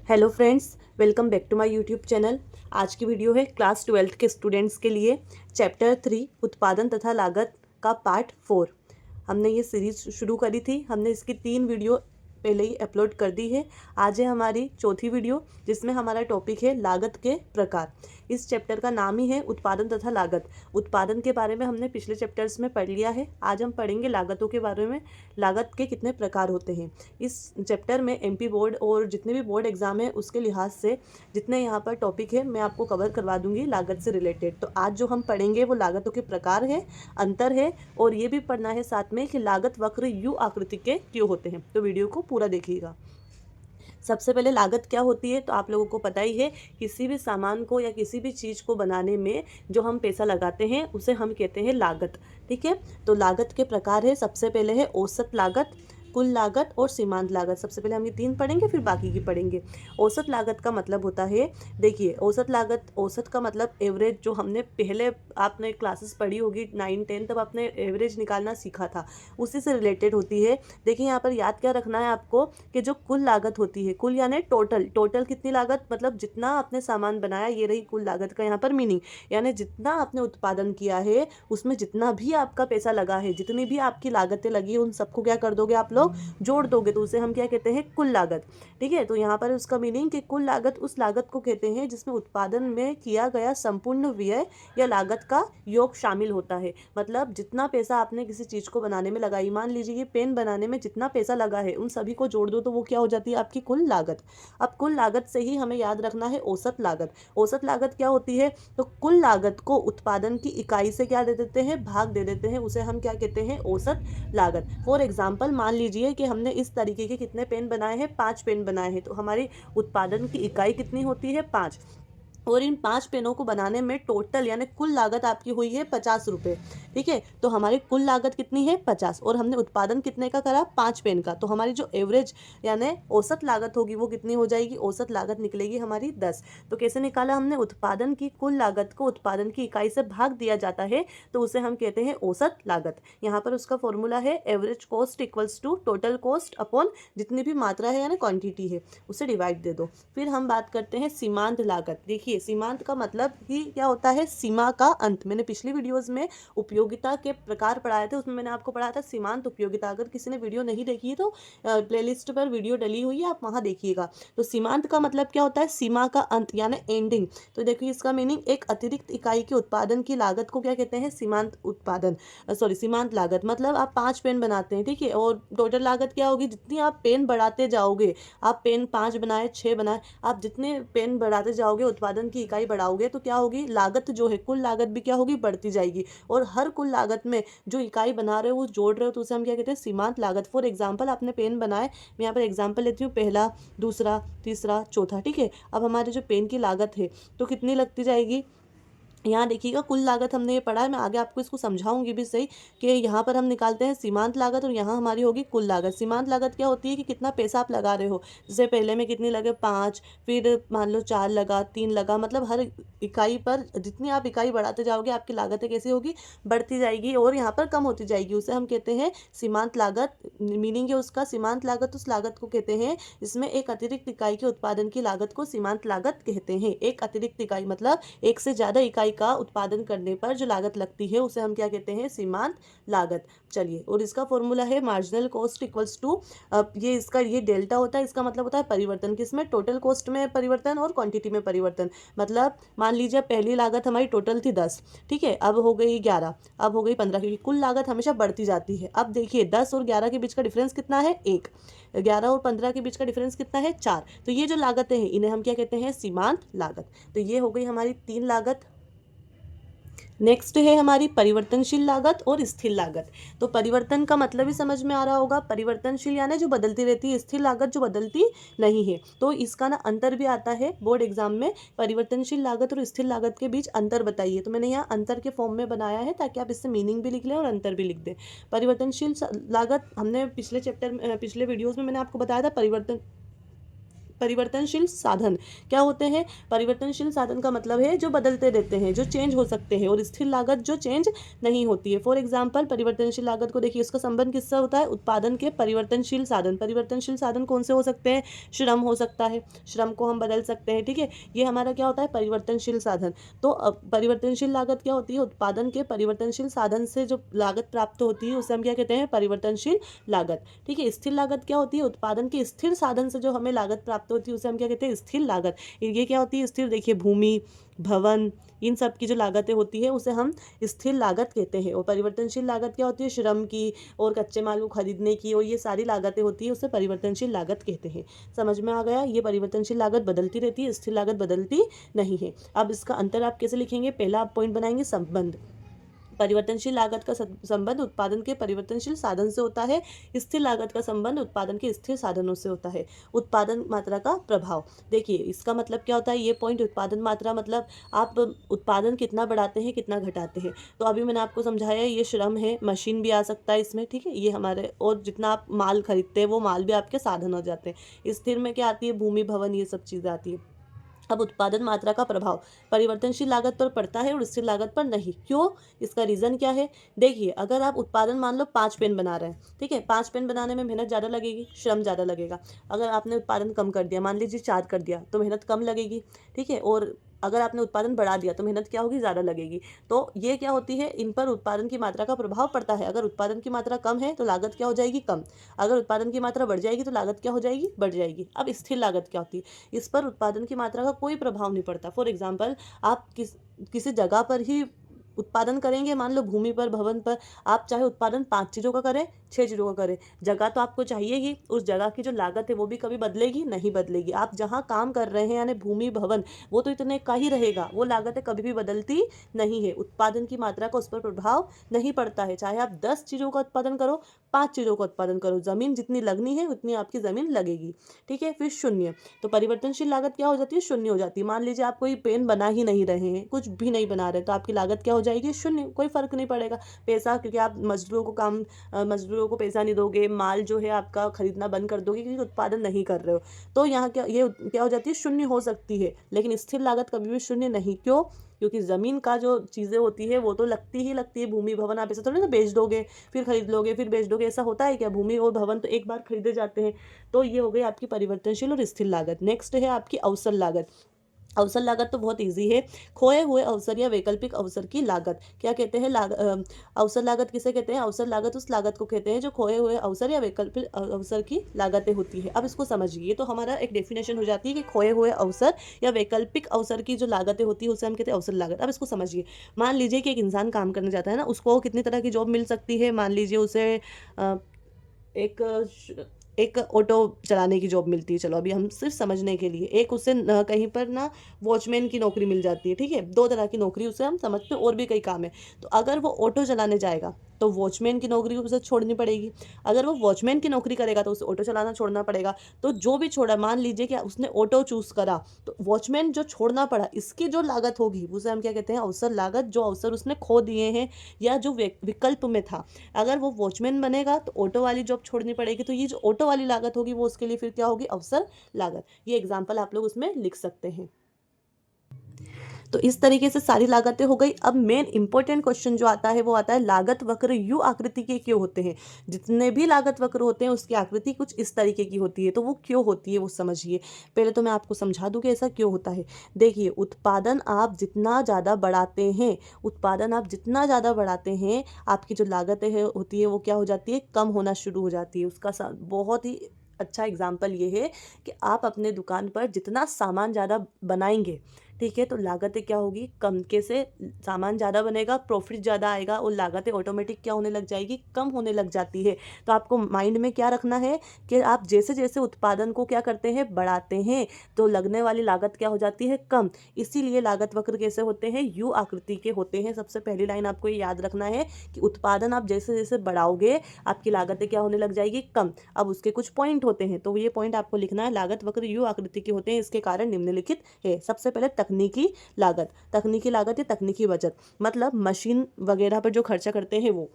Hello friends, welcome back to my YouTube channel. आज की video है क्लास 12th के स्टूडेंट्स के लिए चैप्टर 3 उत्पादन तथा लागत का पार्ट 4। हमने ये सीरीज शुरू करी थी, हमने इसकी 3 वीडियो पहले ही अपलोड कर दी है। आज है हमारी चौथी वीडियो जिसमें हमारा टॉपिक है लागत के प्रकार। इस चैप्टर का नाम ही है उत्पादन तथा लागत। उत्पादन के बारे में हमने पिछले चैप्टर्स में पढ़ लिया है। आज हम पढ़ेंगे लागतों के बारे में, लागत के कितने प्रकार होते हैं। इस चैप्टर में एमपी बोर्ड और जितने भी बोर्ड एग्जाम है उसके लिहाज से जितने यहाँ पर टॉपिक है मैं आपको कवर करवा दूंगी लागत से रिलेटेड। तो आज जो हम पढ़ेंगे वो लागतों के प्रकार है, अंतर है, और ये भी पढ़ना है साथ में कि लागत वक्र यू आकृति के क्यों होते हैं। तो वीडियो को पूरा देखिएगा। सबसे पहले लागत क्या होती है तो आप लोगों को पता ही है, किसी भी सामान को या किसी भी चीज़ को बनाने में जो हम पैसा लगाते हैं उसे हम कहते हैं लागत। ठीक है, तो लागत के प्रकार है, सबसे पहले है औसत लागत, कुल लागत और सीमांत लागत। सबसे पहले हम ये 3 पढ़ेंगे, फिर बाकी की पढ़ेंगे। औसत लागत का मतलब होता है, देखिए औसत लागत, औसत का मतलब एवरेज। जो हमने पहले आपने क्लासेस पढ़ी होगी 9, 10, तब आपने एवरेज निकालना सीखा था, उसी से रिलेटेड होती है। देखिए यहाँ पर याद क्या रखना है आपको कि जो कुल लागत होती है, कुल यानी टोटल, टोटल कितनी लागत, मतलब जितना आपने सामान बनाया, ये रही कुल लागत का यहाँ पर मीनिंग। यानी जितना आपने उत्पादन किया है उसमें जितना भी आपका पैसा लगा है, जितनी भी आपकी लागतें लगी है, उन सबको क्या कर दोगे आप लोग, जोड़ दोगे, तो उसे हम क्या कहते हैं, कुल लागत। ठीक है, तो यहाँ पर उसका मीनिंग कि कुल लागत उस लागत को कहते हैं जिसमें उत्पादन में किया गया संपूर्ण व्यय या लागत का योग शामिल होता है। मतलब जितना पैसा आपने किसी चीज को बनाने में लगाई, मान लीजिए ये पेन बनाने में जितना पैसा लगा है उन सभी को जोड़ दो तो वो क्या हो जाती है, आपकी कुल लागत। अब कुल लागत से ही हमें याद रखना है औसत लागत। औसत लागत क्या होती है, तो कुल लागत को उत्पादन की इकाई से क्या दे देते हैं, भाग दे देते हैं, उसे हम क्या कहते हैं, औसत लागत। फॉर एग्जाम्पल मान लीजिए कि हमने इस तरीके के कितने पेन बनाए हैं, 5 पेन बनाए हैं, तो हमारी उत्पादन की इकाई कितनी होती है, 5। और इन 5 पेनों को बनाने में टोटल यानी कुल लागत आपकी हुई है 50 रुपये। ठीक है, तो हमारी कुल लागत कितनी है, 50, और हमने उत्पादन कितने का करा, 5 पेन का, तो हमारी जो एवरेज यानी औसत लागत होगी वो कितनी हो जाएगी, औसत लागत निकलेगी हमारी 10। तो कैसे निकाला हमने, उत्पादन की कुल लागत को उत्पादन की इकाई से भाग दिया जाता है, तो उसे हम कहते हैं औसत लागत। यहाँ पर उसका फॉर्मूला है average cost equals to total cost upon जितनी भी मात्रा है यानी क्वांटिटी है उसे डिवाइड दे दो। फिर हम बात करते हैं सीमांत लागत। देखिए सीमांत का मतलब ही क्या होता है, सीमा का अंत। मैंने पिछली वीडियोस में उपयोगिता के प्रकार पढ़ाए थे, उसमें मैंने आपको पढ़ाया था सीमांत उपयोगिता। अगर किसी ने वीडियो नहीं देखी है तो प्लेलिस्ट पर वीडियो डली हुई है, आप वहाँ देखिएगा। तो सीमांत का मतलब क्या होता है, सीमा का अंत यानी एंडिंग। तो देखिए इसका मीनिंग, एक अतिरिक्त इकाई के उत्पादन की लागत को क्या कहते हैं, सीमांत उत्पादन, सीमांत लागत। मतलब आप 5 पेन बनाते हैं, ठीक है, और टोटल लागत क्या होगी, जितनी आप पेन बढ़ाते जाओगे, आप पेन 5 बनाए, 6 बनाए, आप जितने पेन बढ़ाते जाओगे, उत्पादन की इकाई बढ़ाओगे, तो क्या होगी, लागत जो है, कुल लागत भी क्या होगी, बढ़ती जाएगी। और हर कुल लागत में जो इकाई बना रहे हो वो जोड़ रहे हो, तो उसे हम क्या कहते हैं, सीमांत लागत। फॉर एग्जाम्पल आपने पेन बनाए, मैं यहाँ पर एग्जाम्पल लेती हूँ, पहला, दूसरा, तीसरा, चौथा। ठीक है, अब हमारे जो पेन की लागत है तो कितनी लगती जाएगी, यहाँ देखिएगा कुल लागत हमने ये पढ़ा है, मैं आगे आपको इसको समझाऊंगी भी सही कि यहाँ पर हम निकालते हैं सीमांत लागत और यहाँ हमारी होगी कुल लागत। सीमांत लागत क्या होती है कि कितना पैसा आप लगा रहे हो, जैसे पहले में कितनी लगे, 5, फिर मान लो 4 लगा, 3 लगा, मतलब हर इकाई पर जितनी आप इकाई बढ़ाते जाओगे आपकी लागतें कैसी होगी, बढ़ती जाएगी और यहाँ पर कम होती जाएगी, उसे हम कहते हैं सीमांत लागत। मीनिंग है उसका, सीमांत लागत उस लागत को कहते हैं इसमें एक अतिरिक्त इकाई के उत्पादन की लागत को सीमांत लागत कहते हैं। एक अतिरिक्त इकाई मतलब एक से ज़्यादा इकाई का उत्पादन करने पर जो लागत लगती है उसे हम क्या कहते हैं, सीमांत लागत। चलिए, और इसका फॉर्मूला है मार्जिनल कॉस्ट इक्वल्स टू, ये इसका ये डेल्टा होता है, इसका मतलब होता है परिवर्तन, किसमें, टोटल कॉस्ट में परिवर्तन और क्वांटिटी में परिवर्तन। मतलब मान लीजिए पहली लागत हमारी टोटल थी 10, ठीक है, अब हो गई 11, अब हो गई 15, क्योंकि कुल लागत हमेशा बढ़ती जाती है। अब देखिए 10 और 11 के बीच का डिफरेंस कितना है, 1। 11 और 15 के बीच का डिफरेंस कितना है, 4। तो ये जो लागतें हैं इन्हें हम क्या कहते हैं, सीमांत लागत। तो ये हो गई हमारी 3 लागत। नेक्स्ट है हमारी परिवर्तनशील लागत और स्थिर लागत। तो परिवर्तन का मतलब ही समझ में आ रहा होगा, परिवर्तनशील यानी जो बदलती रहती है, स्थिर लागत जो बदलती नहीं है। तो इसका ना अंतर भी आता है बोर्ड एग्जाम में, परिवर्तनशील लागत और स्थिर लागत के बीच अंतर बताइए। तो मैंने यहाँ अंतर के फॉर्म में बनाया है ताकि आप इससे मीनिंग भी लिख लें और अंतर भी लिख दें। परिवर्तनशील लागत हमने पिछले चैप्टर, पिछले वीडियोज़ में मैंने आपको बताया था, परिवर्तनशील साधन क्या होते हैं? परिवर्तनशील साधन का मतलब है जो बदलते रहते हैं, जो चेंज हो सकते हैं, और स्थिर लागत जो चेंज नहीं होती है। फॉर एग्जाम्पल परिवर्तनशील लागत को देखिए, उसका संबंध किससे होता है? उत्पादन के परिवर्तनशील साधन। परिवर्तनशील साधन कौन से हो सकते हैं? श्रम हो सकता है, श्रम को हम बदल सकते हैं, ठीक है। ये हमारा क्या होता है? परिवर्तनशील साधन। तो परिवर्तनशील लागत क्या होती है? उत्पादन के परिवर्तनशील साधन से जो लागत प्राप्त होती है उसे हम क्या कहते हैं? परिवर्तनशील लागत, ठीक है। स्थिर लागत क्या होती है? उत्पादन के स्थिर साधन से जो हमें लागत प्राप्त होती है उसे हम क्या कहते हैं? स्थिर लागत। ये क्या होती है? स्थिर, देखिए भूमि, भवन, इन सब की जो लागतें होती है उसे हम स्थिर लागत कहते हैं। और परिवर्तनशील लागत क्या होती है? श्रम की और कच्चे माल को खरीदने की, और ये सारी लागतें होती है उसे परिवर्तनशील लागत कहते हैं। समझ में आ गया? ये परिवर्तनशील लागत बदलती रहती है, स्थिर लागत बदलती नहीं है। अब इसका अंतर आप कैसे लिखेंगे? पहला आप पॉइंट बनाएंगे संबंध। परिवर्तनशील लागत का संबंध उत्पादन के परिवर्तनशील साधन से होता है, स्थिर लागत का संबंध उत्पादन के स्थिर साधनों से होता है। उत्पादन मात्रा का प्रभाव, देखिए इसका मतलब क्या होता है? ये पॉइंट उत्पादन मात्रा मतलब आप उत्पादन कितना बढ़ाते हैं, कितना घटाते हैं। तो अभी मैंने आपको समझाया, ये श्रम है, मशीन भी आ सकता है इसमें, ठीक है। ये हमारे, और जितना आप माल खरीदते हैं वो माल भी आपके साधन हो जाते हैं। स्थिर में क्या आती है? भूमि, भवन, ये सब चीज़ें आती है। अब उत्पादन मात्रा का प्रभाव परिवर्तनशील लागत पर पड़ता है और स्थिर लागत पर नहीं। क्यों? इसका रीज़न क्या है? देखिए, अगर आप उत्पादन मान लो 5 पेन बना रहे हैं, ठीक है, 5 पेन बनाने में मेहनत ज़्यादा लगेगी, श्रम ज़्यादा लगेगा। अगर आपने उत्पादन कम कर दिया, मान लीजिए 4 कर दिया, तो मेहनत कम लगेगी, ठीक है। और अगर आपने उत्पादन बढ़ा दिया तो मेहनत क्या होगी? ज़्यादा लगेगी। तो ये क्या होती है? इन पर उत्पादन की मात्रा का प्रभाव पड़ता है। अगर उत्पादन की मात्रा कम है तो लागत क्या हो जाएगी? कम। अगर उत्पादन की मात्रा बढ़ जाएगी तो लागत क्या हो जाएगी? बढ़ जाएगी। अब स्थिर लागत क्या होती है? इस पर उत्पादन की मात्रा का कोई प्रभाव नहीं पड़ता। फॉर एग्जाम्पल, आप किसी जगह पर ही उत्पादन करेंगे, मान लो भूमि पर, भवन पर, आप चाहे उत्पादन 5 चीज़ों का करें, 6 चीज़ों का करें, जगह तो आपको चाहिए ही। उस जगह की जो लागत है वो भी कभी बदलेगी नहीं? बदलेगी। आप जहाँ काम कर रहे हैं यानी भूमि, भवन, वो तो इतने का ही रहेगा, वो लागतें कभी भी बदलती नहीं है। उत्पादन की मात्रा का उस पर प्रभाव नहीं पड़ता है। चाहे आप 10 चीज़ों का उत्पादन करो, 5 चीज़ों का उत्पादन करो, ज़मीन जितनी लगनी है उतनी आपकी ज़मीन लगेगी, ठीक है। फिर शून्य, तो परिवर्तनशील लागत क्या हो जाती है? शून्य हो जाती है। मान लीजिए आप कोई पेन बना ही नहीं रहे हैं, कुछ भी नहीं बना रहे, तो आपकी लागत क्या हो जाएगी? शून्य। कोई फर्क नहीं पड़ेगा पैसा, क्योंकि आप मजदूरों को पैसा नहीं दोगे, माल जो है आपका खरीदना बंद कर दोगे क्योंकि उत्पादन नहीं कर रहे हो। तो यहाँ क्या हो जाती है? शून्य हो सकती है, लेकिन स्थिर लागत कभी भी शून्य नहीं। क्यों? क्योंकि ज़मीन का जो चीज़ें होती है वो तो लगती ही लगती है। भूमि, भवन आप ऐसा थोड़ी ना बेच दोगे फिर खरीद लोगे, फिर बेच दोगे, ऐसा होता है क्या? भूमि और भवन तो एक बार खरीदे जाते हैं। तो ये हो गई आपकी परिवर्तनशील और स्थिर लागत। नेक्स्ट है आपकी अवसर लागत। अवसर लागत तो बहुत इजी है। खोए हुए अवसर या वैकल्पिक अवसर की लागत क्या कहते हैं? अवसर लागत किसे कहते हैं? अवसर लागत उस लागत को कहते हैं जो खोए हुए अवसर या वैकल्पिक अवसर की लागतें होती है। अब इसको समझिए, तो हमारा एक डेफिनेशन हो जाती है कि खोए हुए अवसर या वैकल्पिक अवसर की जो लागतें होती है उसे हम कहते हैं अवसर लागत। अब इसको समझिए, मान लीजिए कि एक इंसान काम करने जाता है ना, उसको कितनी तरह की जॉब मिल सकती है? मान लीजिए उसे एक एक ऑटो चलाने की जॉब मिलती है। चलो अभी हम सिर्फ समझने के लिए, एक उसे कहीं पर ना वॉचमैन की नौकरी मिल जाती है, ठीक है। 2 तरह की नौकरी उसे हम समझते हैं, और भी कई काम है। तो अगर वो ऑटो चलाने जाएगा तो वॉचमैन की नौकरी उसे छोड़नी पड़ेगी। अगर वो वॉचमैन की नौकरी करेगा तो उसे ऑटो चलाना छोड़ना पड़ेगा। तो जो भी छोड़ा, मान लीजिए कि उसने ऑटो चूज़ करा, तो वॉचमैन जो छोड़ना पड़ा, इसकी जो लागत होगी उसे हम क्या कहते हैं? अवसर लागत। जो अवसर उसने खो दिए हैं या जो विकल्प में था, अगर वो वॉचमैन बनेगा तो ऑटो वाली जॉब छोड़नी पड़ेगी, तो ये जो ऑटो वाली लागत होगी वो उसके लिए फिर क्या होगी? अवसर लागत। ये एग्जाम्पल आप लोग उसमें लिख सकते हैं। तो इस तरीके से सारी लागतें हो गई। अब मेन इंपॉर्टेंट क्वेश्चन जो आता है वो आता है, लागत वक्र यू आकृति के क्यों होते हैं? जितने भी लागत वक्र होते हैं उसकी आकृति कुछ इस तरीके की होती है, तो वो क्यों होती है वो समझिए। पहले तो मैं आपको समझा दूं कि ऐसा क्यों होता है। देखिए, उत्पादन आप जितना ज़्यादा बढ़ाते हैं, आपकी जो लागतें होती है वो क्या हो जाती है? कम होना शुरू हो जाती है। उसका बहुत ही अच्छा एग्जाम्पल ये है कि आप अपने दुकान पर जितना सामान ज़्यादा बनाएंगे, ठीक है, तो लागतें क्या होगी? कम। कैसे? सामान ज़्यादा बनेगा, प्रॉफिट ज़्यादा आएगा, और लागतें ऑटोमेटिक क्या होने लग जाएगी? कम होने लग जाती है। तो आपको माइंड में क्या रखना है कि आप जैसे जैसे उत्पादन को क्या करते हैं? बढ़ाते हैं, तो लगने वाली लागत क्या हो जाती है? कम। इसीलिए लागत वक्र कैसे होते हैं? यू आकृति के होते हैं। सबसे पहली लाइन आपको ये याद रखना है कि उत्पादन आप जैसे जैसे बढ़ाओगे आपकी लागतें क्या होने लग जाएगी? कम। अब उसके कुछ पॉइंट होते हैं, तो ये पॉइंट आपको लिखना है। लागत वक्र यू आकृति के होते हैं, इसके कारण निम्नलिखित है। सबसे पहले तकनीकी लागत या तकनीकी बचत, मतलब मशीन वगैरह पर जो खर्चा करते हैं वो।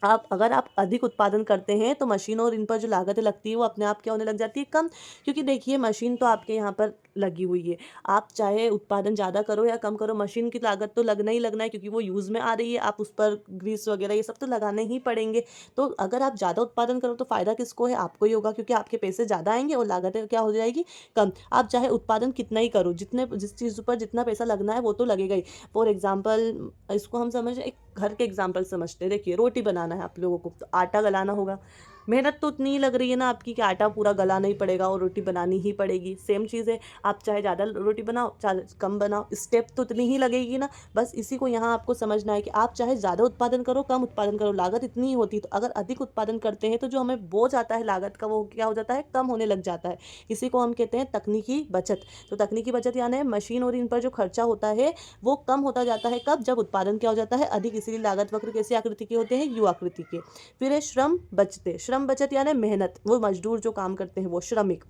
आप अगर आप अधिक उत्पादन करते हैं तो मशीन और इन पर जो लागतें लगती है वो अपने आप क्या होने लग जाती है, कम। क्योंकि देखिए मशीन तो आपके यहाँ पर लगी हुई है, आप चाहे उत्पादन ज़्यादा करो या कम करो, मशीन की लागत तो लगना ही लगना है, क्योंकि वो यूज़ में आ रही है, आप उस पर ग्रीस वगैरह ये सब तो लगाने ही पड़ेंगे। तो अगर आप ज़्यादा उत्पादन करो तो फ़ायदा किसको है, आपको ही होगा, क्योंकि आपके पैसे ज़्यादा आएंगे और लागतें क्या हो जाएगी, कम। आप चाहे उत्पादन कितना ही करो, जितने जिस चीज़ पर जितना पैसा लगना है वो तो लगेगा ही। फॉर एग्जाम्पल इसको हम समझ एक घर के एग्जाम्पल समझते हैं। देखिए रोटी बनाना है आप लोगों को, तो आटा गलाना होगा, मेहनत तो उतनी ही लग रही है ना आपकी कि आटा पूरा गलाना ही पड़ेगा और रोटी बनानी ही पड़ेगी। सेम चीज़ है, आप चाहे ज़्यादा रोटी बनाओ चाहे कम बनाओ, स्टेप तो उतनी ही लगेगी ना। बस इसी को यहाँ आपको समझना है कि आप चाहे ज़्यादा उत्पादन करो कम उत्पादन करो, लागत इतनी ही होती है। तो अगर अधिक उत्पादन करते हैं तो जो हमें बोझ आता है लागत का वो क्या हो जाता है, कम होने लग जाता है। इसी को हम कहते हैं तकनीकी बचत। तो तकनीकी बचत यानी मशीन और इन पर जो खर्चा होता है वो कम होता जाता है, कब, जब उत्पादन क्या हो जाता है, अधिक। इसीलिए लागत वक्र कैसी आकृति के होते हैं, यू आकृति के। फिर है श्रम बचते। श्रम बचत यानी मेहनत, वो मजदूर जो काम करते हैं वो श्रमिक।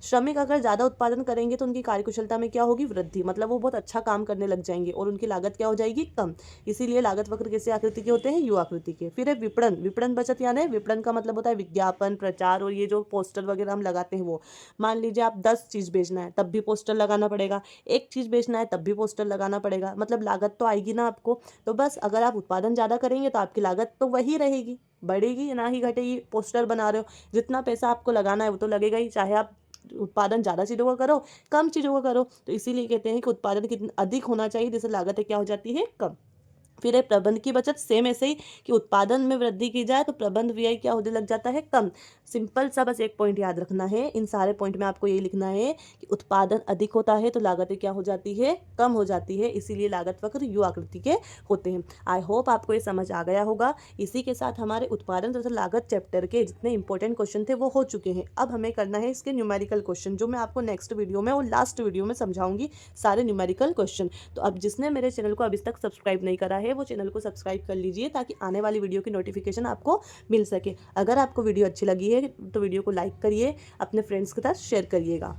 श्रमिक अगर ज़्यादा उत्पादन करेंगे तो उनकी कार्यकुशलता में क्या होगी, वृद्धि, मतलब वो बहुत अच्छा काम करने लग जाएंगे और उनकी लागत क्या हो जाएगी, कम। इसीलिए लागत वक्र कैसे आकृति के होते हैं, यू आकृति के। फिर है विपणन। विपणन बचत यानी विपणन का मतलब होता है विज्ञापन, प्रचार और ये जो पोस्टर वगैरह हम लगाते हैं वो। मान लीजिए आप 10 चीज़ बेचना है तब भी पोस्टर लगाना पड़ेगा, एक चीज़ बेचना है तब भी पोस्टर लगाना पड़ेगा, मतलब लागत तो आएगी ना आपको। तो बस अगर आप उत्पादन ज़्यादा करेंगे तो आपकी लागत तो वही रहेगी, बढ़ेगी ना ही घटेगी। पोस्टर बना रहे हो, जितना पैसा आपको लगाना है वो तो लगेगा ही, चाहे आप उत्पादन ज़्यादा चीज़ों का करो कम चीज़ों का करो। तो इसीलिए कहते हैं कि उत्पादन कितना अधिक होना चाहिए, जिससे लागतें क्या हो जाती है, कम। फिर है प्रबंध की बचत। सेम ऐसे ही कि उत्पादन में वृद्धि की जाए तो प्रबंध व्यय क्या होने लग जाता है, कम। सिंपल सा बस एक पॉइंट याद रखना है, इन सारे पॉइंट में आपको यही लिखना है कि उत्पादन अधिक होता है तो लागतें क्या हो जाती है, कम हो जाती है। इसीलिए लागत वक्र यू आकृति के होते हैं। आई होप आपको ये समझ आ गया होगा। इसी के साथ हमारे उत्पादन तथा लागत चैप्टर के जितने इंपॉर्टेंट क्वेश्चन थे वो हो चुके हैं। अब हमें करना है इसके न्यूमेरिकल क्वेश्चन, जो मैं आपको नेक्स्ट वीडियो में और लास्ट वीडियो में समझाऊंगी सारे न्यूमेरिकल क्वेश्चन। तो अब जिसने मेरे चैनल को अभी तक सब्सक्राइब नहीं करा है वो चैनल को सब्सक्राइब कर लीजिए, ताकि आने वाली वीडियो की नोटिफिकेशन आपको मिल सके। अगर आपको वीडियो अच्छी लगी है तो वीडियो को लाइक करिए, अपने फ्रेंड्स के साथ शेयर करिएगा।